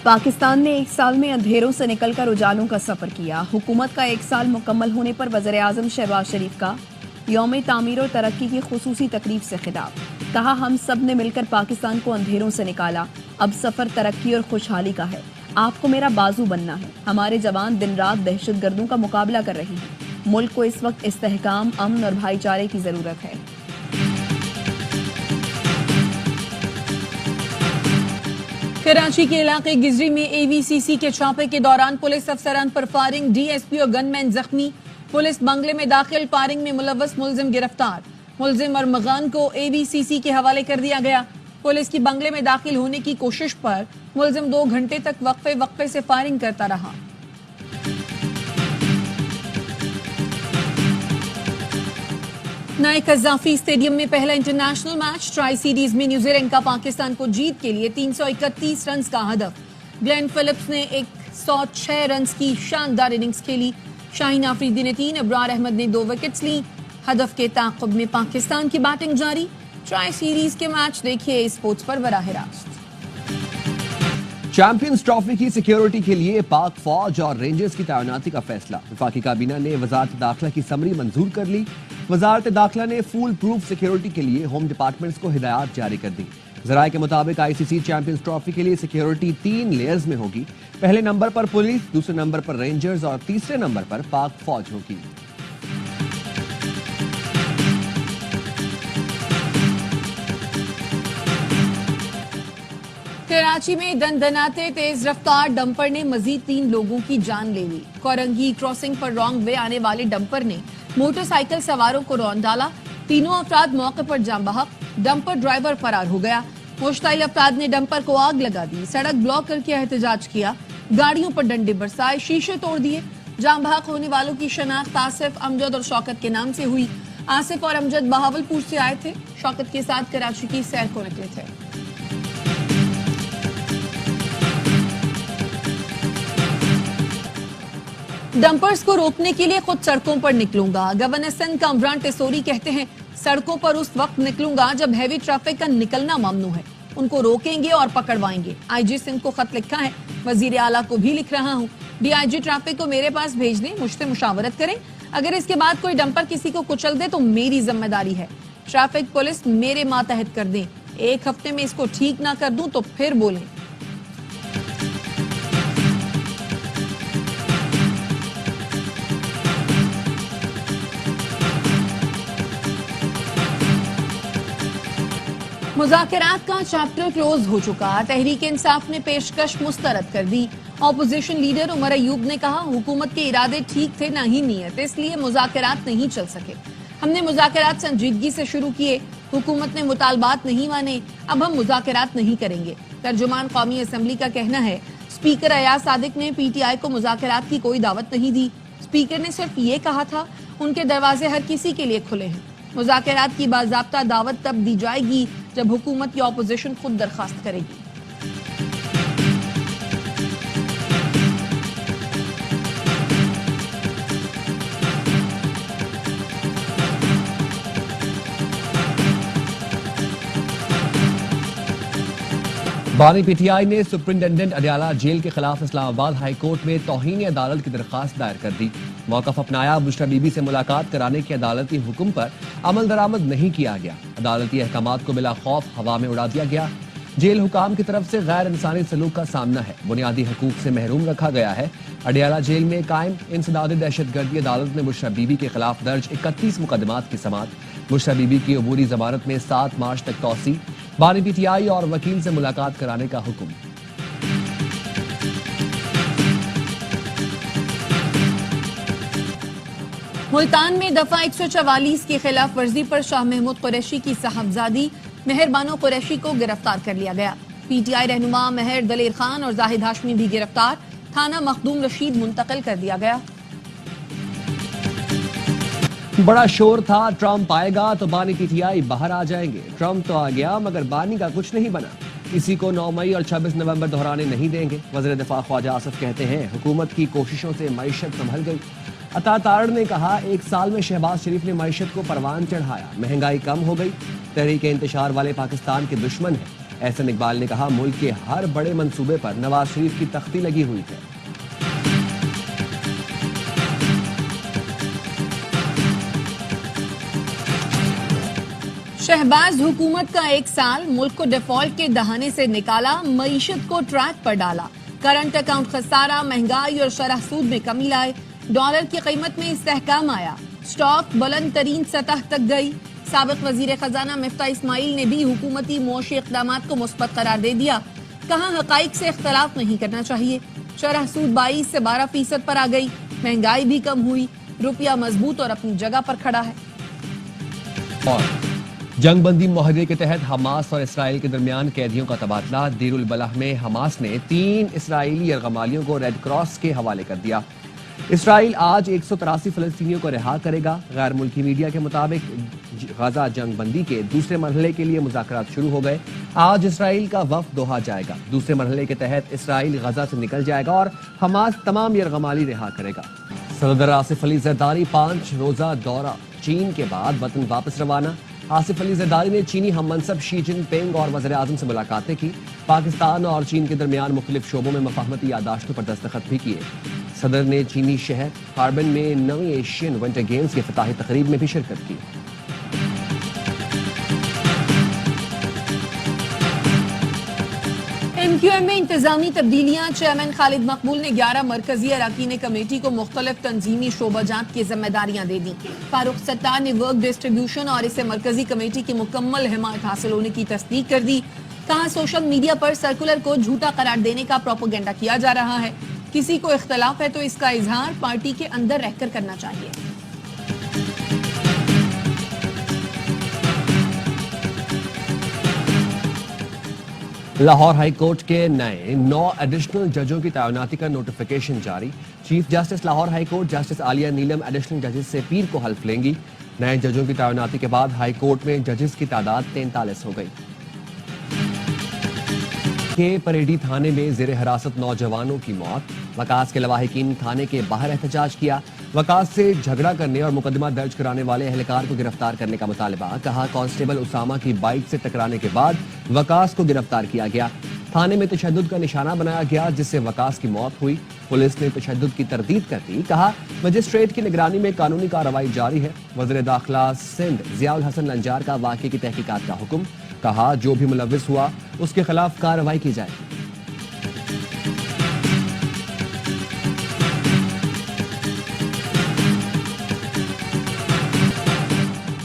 पाकिस्तान ने एक साल में अंधेरों से निकलकर उजालों का सफर किया। हुकूमत का एक साल मुकम्मल होने पर वज़ीर आज़म शहबाज शरीफ का यौम तामीर और तरक्की की खुसूसी तकरीब से खिताब। कहा, हम सब ने मिलकर पाकिस्तान को अंधेरों से निकाला, अब सफर तरक्की और खुशहाली का है। आपको मेरा बाजू बनना है। हमारे जवान दिन रात दहशतगर्दों का मुकाबला कर रहे हैं। मुल्क को इस वक्त इस्तेहकाम, अमन और भाईचारे की जरूरत है। कराची के इलाके गिजरी में AVCC के छापे के दौरान पुलिस अफसरान पर फायरिंग, DSP और गनमैन जख्मी। पुलिस बंगले में दाखिल फायरिंग में मुलव्वस मुलजिम गिरफ्तार। मुलजिम और मगान को AVCC के हवाले कर दिया गया। पुलिस की बंगले में दाखिल होने की कोशिश पर मुलजिम 2 घंटे तक वक्फे से फायरिंग करता रहा। नए कज़ाफी स्टेडियम में पहला इंटरनेशनल मैच। ट्राई सीरीज में न्यूजीलैंड का पाकिस्तान को जीत के लिए 331 रन का हदफ। ग्लेन फिलिप्स ने 106 रन की शानदार इनिंग्स खेली। शाहीन आफरीदी ने 3, अबरार अहमद ने 2 विकेट्स ली। हदफ के ताक़ुब में पाकिस्तान की बैटिंग जारी। ट्राई सीरीज के मैच देखिए स्पोर्ट्स पर बराह रास्त। चैंपियंस ट्रॉफी की सिक्योरिटी के लिए पाक फौज और रेंजर्स की तैनाती का फैसला। वफाकी काबीना ने वजारत दाखिला की समरी मंजूर कर ली। वजारत दाखिला ने फुल प्रूफ सिक्योरिटी के लिए होम डिपार्टमेंट्स को हिदायत जारी कर दी। जराये के मुताबिक ICC चैंपियंस ट्रॉफी के लिए सिक्योरिटी 3 लेयर्स में होगी। पहले नंबर पर पुलिस, दूसरे नंबर पर रेंजर्स और तीसरे नंबर पर पाक फौज होगी। कराची में दनदनाते तेज रफ्तार डंपर ने मजीद 3 लोगों की जान ले ली। कोरंगी क्रॉसिंग पर रॉन्ग वे आने वाले डंपर ने मोटरसाइकिल सवारों को रौंद डाला। तीनों अफराद मौके पर जाम बहक। डंपर ड्राइवर फरार हो गया। मुश्ताइल अफराद ने डंपर को आग लगा दी, सड़क ब्लॉक करके एहतजाज किया, गाड़ियों पर डंडे बरसाए, शीशे तोड़ दिए। जाम बहक होने वालों की शनाख्त आसिफ, अमजद और शौकत के नाम से हुई। आसिफ और अमजद बहावलपुर से आए थे, शौकत के साथ कराची की सैर को निकले थे। डंपर्स को रोकने के लिए खुद सड़कों पर निकलूंगा। गवर्नर सिंध कामरान टेसोरी कहते हैं, सड़कों पर उस वक्त निकलूंगा जब हैवी ट्रैफिक का निकलना ममनू है। उनको रोकेंगे और पकड़वाएंगे। IG सिंध को खत लिखा है, वजीर आला को भी लिख रहा हूँ। DIG ट्रैफिक को मेरे पास भेज दें, मुझसे मुशावरत करें। अगर इसके बाद कोई डंपर किसी को कुचल दे तो मेरी जिम्मेदारी है। ट्रैफिक पुलिस मेरे मातहत कर दें। 1 हफ्ते में इसको ठीक ना कर दूं तो फिर बोलें। मुज़ाकरात का चैप्टर क्लोज हो चुका। तहरीक इंसाफ ने पेशकश मुस्तरद कर दी। ऑपोजिशन लीडर उमर अयूब ने कहा, हुकूमत के इरादे ठीक थे ना ही नीयत, इसलिए मुज़ाकरात नहीं चल सके। हमने मुज़ाकरात संजीदगी से शुरू किए, हुकूमत ने मुतालबात नहीं माने, अब हम मुज़ाकरात नहीं करेंगे। तर्जुमान कौमी असम्बली का कहना है, स्पीकर अयाज सादिक ने PTI को मुज़ाकरात की कोई दावत नहीं दी। स्पीकर ने सिर्फ ये कहा था, उनके दरवाजे हर किसी के लिए खुले हैं। मुज़ाकरात की बाज़ाब्ता दावत तब दी जाएगी जब हुकूमत या ऑपोजिशन खुद दरखास्त करेगी। बानी PTI ने सुप्रिंटेंडेंट अडियाला जेल के खिलाफ इस्लामाबाद हाई कोर्ट में तौहीन अदालत की दरखास्त दायर कर दी। मौक़िफ़ अपनाया, बुशरा बीबी से मुलाकात कराने के अदालती हुक्म पर अमल दरामद नहीं किया गया। अदालती अहकामात को बिला खौफ हवा में उड़ा दिया गया। जेल हुकाम की तरफ से गैर इंसानी सलूक का सामना है, बुनियादी हकूक से महरूम रखा गया है। अडियाला जेल में कायम इंसदाद दहशतगर्दी अदालत ने बुशरा बीबी के खिलाफ दर्ज 31 मुकदमात की समाअत। बुशरा बीबी की अबूरी जमानत में 7 मार्च तक तौसी। बानी PTI और वकील से मुलाकात कराने का हुक्म। मुल्तान में दफा 144 की खिलाफ वर्जी पर शाह महमूद कुरैशी की साहबजादी मेहर बानो कुरैशी को गिरफ्तार कर लिया गया। PTI रहनुमा मेहर दलेर खान और जाहिद हाशमी भी गिरफ्तार। थाना मखदूम रशीद मुंतकिल कर दिया गया। बड़ा शोर था, ट्रंप आएगा तो बानी PTI बाहर आ जाएंगे। ट्रंप तो आ गया मगर बानी का कुछ नहीं बना। इसी को 9 मई और 26 नवंबर दोहराने नहीं देंगे। वज़ीर दिफा ख्वाजा आसिफ कहते हैं, हुकूमत की कोशिशों से मईशत संभल गई। अता तारड़ ने कहा, 1 साल में शहबाज शरीफ ने मईशत को परवान चढ़ाया, महंगाई कम हो गई। तहरीक इंतशार वाले पाकिस्तान के दुश्मन है। احسن اقبال نے کہا ملک کے ہر بڑے منصوبے پر نواز شریف کی تختی لگی ہوئی ہے۔ شہباز حکومت کا 1 سال ملک کو ڈیفالٹ کے دہانے سے نکالا، معیشت کو ٹریک پر ڈالا، کرنٹ اکاؤنٹ خسارہ، مہنگائی اور شرح سود میں کمی لائے، ڈالر کی قیمت میں استحکام آیا، سٹاک بلند ترین سطح تک گئی۔ سابق وزیر خزانہ مفتاح اسماعیل نے بھی حکومتی معاشی اقدامات کو مثبت قرار دے دیا، کہا حقائق سے اختلاف نہیں کرنا چاہیے۔ شرح سود 22 سے 12% پر آ گئی، مہنگائی بھی کم ہوئی، روپیہ مضبوط اور اپنی جگہ پر کھڑا ہے۔ اور جنگ بندی معاہدے کے تحت حماس اور اسرائیل کے درمیان قیدیوں کا تبادلہ، دیر البلح میں حماس نے 3 اسرائیلی یرغمالیوں کو ریڈ کراس کے حوالے کر دیا۔ اسرائیل آج 183 فلسطینیوں کو رہا کرے گا۔ غیر ملکی میڈیا کے مطابق غزہ جنگ بندی کے دوسرے مرحلے کے لیے مذاکرات شروع ہو گئے۔ آج اسرائیل کا وفد دوحہ جائے گا۔ دوسرے مرحلے کے تحت اسرائیل غزہ سے نکل جائے گا اور حماس تمام یرغمالی رہا کرے گا۔ صدر آصف علی زرداری 5 روزہ دورہ چین کے بعد وطن واپس روانہ۔ آصف علی زرداری نے چینی ہم منصب شی جن پنگ اور وزیر اعظم سے ملاقاتیں کی۔ پاکستان اور چین کے درمیان مختلف شعبوں میں مفاہمتی یادداشتوں پر دستخط بھی کیے۔ صدر نے چینی شہر ہاربن میں 9ویں ایشین ونٹر گیمز کی افتتاحی تقریب میں بھی شرکت کی۔ ایم کیو ایم میں انتظامی تبدیلیاں، چیئرمین خالد مقبول نے 11 مرکزی اراکین کمیٹی کو مختلف تنظیمی شعبہ جات کی ذمہ داریاں دے دیں۔ فاروق ستار نے ورک ڈسٹریبیوشن اور اسے مرکزی کمیٹی کی مکمل حمایت حاصل ہونے کی تصدیق کر دی۔ کہا سوشل میڈیا پر سرکولر کو جھوٹا قرار دینے کا پروپیگنڈا کیا جا رہا ہے، کسی کو اختلاف ہے تو اس کا اظہار پارٹی کے اندر رہ کر کرنا چاہیے۔ لاہور ہائی کورٹ کے نئے 9 ایڈیشنل ججوں کی تعیناتی کا نوٹیفیکیشن جاری۔ Chief justice Lahore high court justice Aliya Neelam additional ججز سے پیر کو حلف لیں گی۔ نئے ججوں کی تعیناتی کے بعد ہائی کورٹ میں ججز کی تعداد 43 ہو گئی۔ کے پریڈی تھانے میں زیر حراست نوجوانوں کی موت، وکاس کے لواحقین تھانے کے باہر احتجاج کیا۔ وکاس سے جھگڑا کرنے اور مقدمہ درج کرانے والے اہلکار کو گرفتار کرنے کا مطالبہ، کہا کانسٹیبل اسامہ کی بائک سے ٹکرانے کے بعد وکاس کو گرفتار کیا گیا۔ تھانے میں تشدد کا نشانہ بنایا گیا جس سے وکاس کی موت ہوئی۔ پولیس نے تشدد کی تردید کر دی، کہا مجسٹریٹ کی نگرانی میں قانونی کارروائی جاری ہے۔ وزیر داخلہ سندھ ضیاء الحسن لنجار کا واقعے کی تحقیقات کا حکم، کہا جو بھی ملوث ہوا اس کے خلاف کارروائی کی جائے گی۔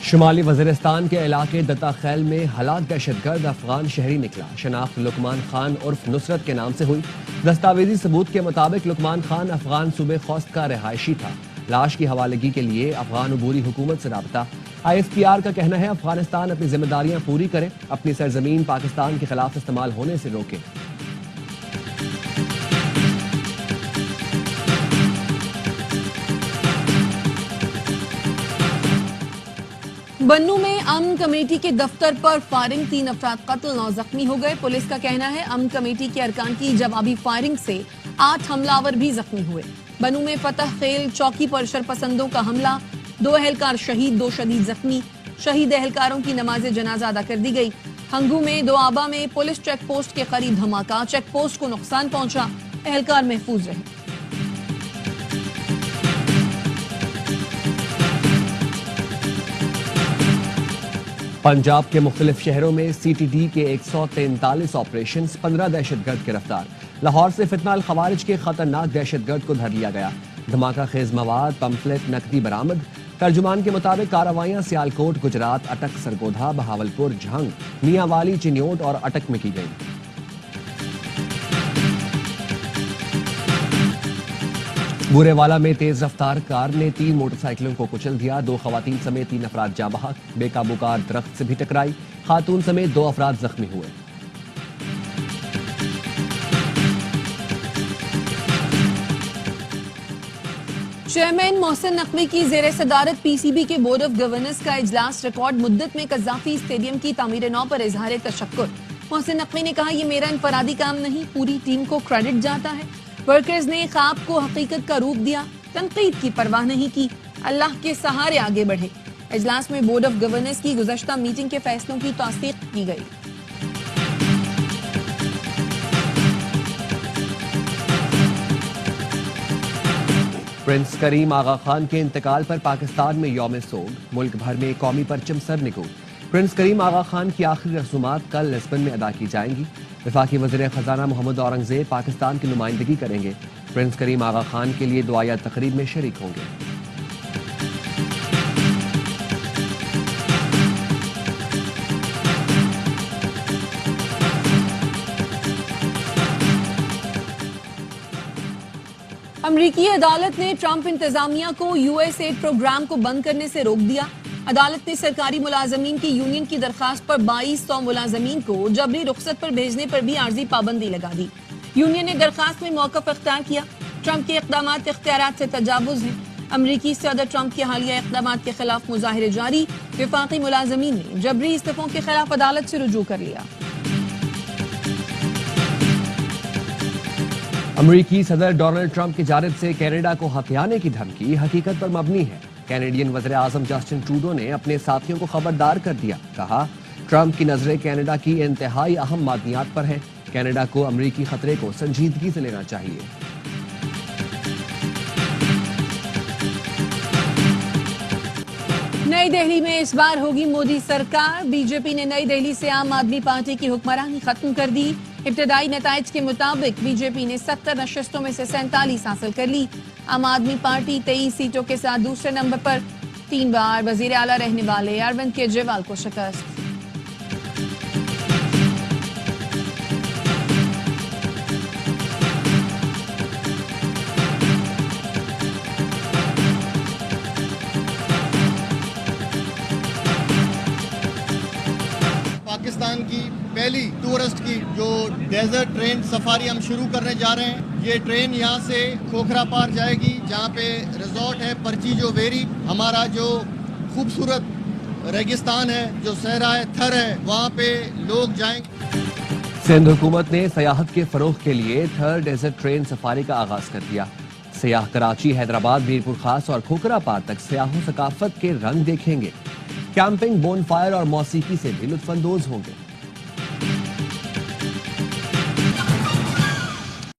شمالی وزیرستان کے علاقے دتا خیل میں ہلاک دہشت گرد افغان شہری نکلا۔ شناخت لقمان خان عرف نصرت کے نام سے ہوئی۔ دستاویزی ثبوت کے مطابق لقمان خان افغان صوبے خوست کا رہائشی تھا۔ لاش کی حوالگی کے لیے افغان عبوری حکومت سے رابطہ۔ ISPR کا کہنا ہے افغانستان اپنی ذمہ داریاں پوری کرے، اپنی سرزمین پاکستان کے خلاف استعمال ہونے سے روکے۔ بنوں میں امن کمیٹی کے دفتر پر فائرنگ، 3 افراد قتل، 9 زخمی ہو گئے۔ پولیس کا کہنا ہے امن کمیٹی کے ارکان کی جوابی فائرنگ سے 8 حملہ آور بھی زخمی ہوئے۔ بنوں میں فتح خیل چوکی پر شرپسندوں کا حملہ، 2 اہلکار شہید، 2 شدید زخمی۔ شہید اہلکاروں کی نماز جنازہ ادا کر دی گئی۔ ہنگو میں دوآبا میں پولیس چیک پوسٹ کے قریب دھماکہ، چیک پوسٹ کو نقصان پہنچا، اہلکار محفوظ رہے۔ پنجاب کے مختلف شہروں میں CTD کے 143 آپریشنز، 15 دہشت گرد گرفتار۔ لاہور سے فتنہ الخوارج کے خطرناک دہشت گرد کو دھر لیا گیا۔ دھماکہ خیز مواد، پمفلٹ، نقدی برآمد۔ ترجمان کے مطابق کارروائیاں سیالکوٹ، گجرات، اٹک، سرگودھا، بہاولپور، جھنگ، میاں والی، چنیوٹ اور اٹک میں کی گئی۔ بورے والا میں تیز رفتار کار نے 3 موٹر سائیکلوں کو کچل دیا، 2 خواتین سمیت 3 افراد جاں بحق۔ بے قابو کار درخت سے بھی ٹکرائی، خاتون سمیت 2 افراد زخمی ہوئے۔ چیئرمین محسن نقوی کی زیر صدارت PCB کے بورڈ آف گورننس کا اجلاس، ریکارڈ مدت میں قذافی اسٹیڈیم کی تعمیر نو پر اظہار تشکر۔ محسن نقوی نے کہا یہ میرا انفرادی کام نہیں، پوری ٹیم کو کریڈٹ جاتا ہے۔ ورکرز نے خواب کو حقیقت کا روپ دیا، تنقید کی پرواہ نہیں کی، اللہ کے سہارے آگے بڑھے۔ اجلاس میں بورڈ آف گورننس کی گزشتہ میٹنگ کے فیصلوں کی توثیق کی گئی۔ प्रिंस करीम आगा खान के इंतकाल पर पाकिस्तान में यौम सोग, मुल्क भर में कौमी परचम सर निकोल। प्रिंस करीम आगा खान की आखिरी रसूमात कल लिस्बन में अदा की जाएंगी। वफाकी वज़ीर ख़जाना मोहम्मद औरंगज़ेब पाकिस्तान की नुमाइंदगी करेंगे। प्रिंस करीम आगा खान के लिए दुआया तकरीब में शरीक होंगे। अमरीकी अदालत ने ट्रंप इंतजामिया को यूएसएड प्रोग्राम को बंद करने से रोक दिया। अदालत ने सरकारी मुलाजमीन की यूनियन की दरखास्त पर 2200 मुलाजमीन को जबरी रुखसत पर भेजने पर भी आर्जी पाबंदी लगा दी। यूनियन ने दरखास्त में मौक़िफ़ इख्तियार किया। ट्रंप के इक़दामात इख्तियारात से तजावुज़ हैं। अमरीकी सदर ट्रंप के हालिया इक़दामात के खिलाफ मुज़ाहिरे जारी। वफाकी मुलाजमीन ने जबरी इस्तीफ़ों के खिलाफ अदालत से रुजू कर लिया। अमरीकी सदर डोनाल्ड ट्रंप की जानिब से कनाडा को हथियाने की धमकी हकीकत पर मबनी है। कैनेडियन वज़ीर आज़म जस्टिन ट्रूडो ने अपने साथियों को खबरदार कर दिया। कहा, ट्रंप की नजरें कनाडा की इंतहाई अहम मादनियात पर हैं। कनाडा को अमरीकी खतरे को संजीदगी से लेना चाहिए। नई दिल्ली में इस बार होगी मोदी सरकार। बीजेपी ने नई दिल्ली से आम आदमी पार्टी की हुक्मरानी खत्म कर दी। इब्तदाई नताइज के मुताबिक बीजेपी ने 70 नशस्तों में से 47 हासिल कर ली। आम आदमी पार्टी 23 सीटों के साथ दूसरे नंबर पर 3 बार वजीर आला रहने वाले अरविंद केजरीवाल को शिकस्त। पाकिस्तान की पहली टूरिस्ट की जो डेजर्ट ट्रेन सफारी हम शुरू करने जा रहे हैं। ये ट्रेन यहाँ से खोखरा पार जाएगी, जहाँ पे रिजॉर्ट है पर्चीजो वेरी। हमारा जो खूबसूरत रेगिस्तान है, जो सहरा है, थर है, वहाँ पे लोग जाएंगे। सिंध हुकूमत ने सयाहत के फरोग के लिए थर डेजर्ट ट्रेन सफारी का आगाज कर दिया। सयाह कराची, हैदराबाद, मीरपुर खास और खोखरा पार तक सयाहों सकाफत के रंग देखेंगे। कैंपिंग, बोनफायर और मौसीकी से भी लुत्फानंदोज होंगे।